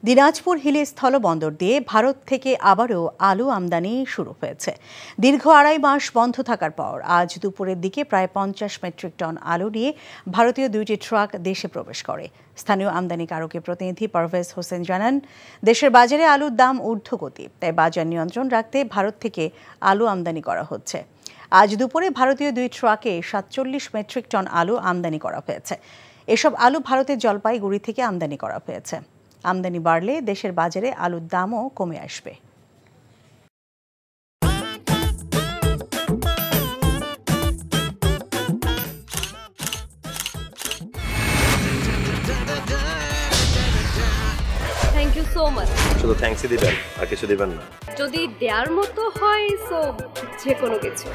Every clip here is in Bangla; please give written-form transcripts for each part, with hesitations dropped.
দিনাজপুর হিলি স্থলবন্দর দিয়ে ভারত থেকে আবারও আলু আমদানি শুরু হয়েছে। দীর্ঘ ২.৫ মাস বন্ধ থাকার পর আজ দুপুরের দিকে প্রায় ৫০ মেট্রিক টন আলু নিয়ে ভারতীয় ২টি ট্রাক দেশে প্রবেশ করে। স্থানীয় আমদানিকারকের প্রতিনিধি পারভেজ হোসেন জানান, দেশের বাজারে আলুর দাম ঊর্ধ্বগতি, তাই বাজার নিয়ন্ত্রণ রাখতে ভারত থেকে আলু আমদানি করা হচ্ছে। আজ দুপুরে ভারতীয় ২ ট্রাকে ৪৭ মেট্রিক টন আলু আমদানি করা হয়েছে। এসব আলু ভারতের জলপাইগুড়ি থেকে আমদানি করা হয়েছে। আমদানি বাড়লে দেশের বাজারে আলুর দামও কমে আসবে। Thank you so much. শুধু থ্যাঙ্কসই দিবেন আর কিছু দিবেন না? যদি দেওয়ার মতো হয় সো যে কোনো কিছু।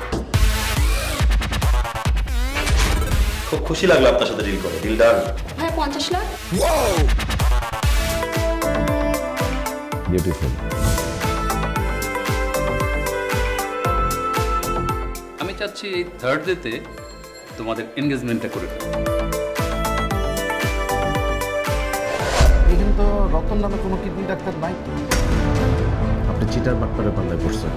খুব খুশি লাগলো আপনার সাথে ডিল করে। Deal done. হ্যাঁ, ৫০ লাখ। বিউটিফুল। আমি চাচ্ছি এই থার্ড ডেতে তোমাদের এনগেজমেন্টটা করে ফেলো। এখানে তো রতন নামে কোনো কিডনি ডাক্তার নাই। আপনি চিটার বাটপারে পাল্লায় পড়ছেন।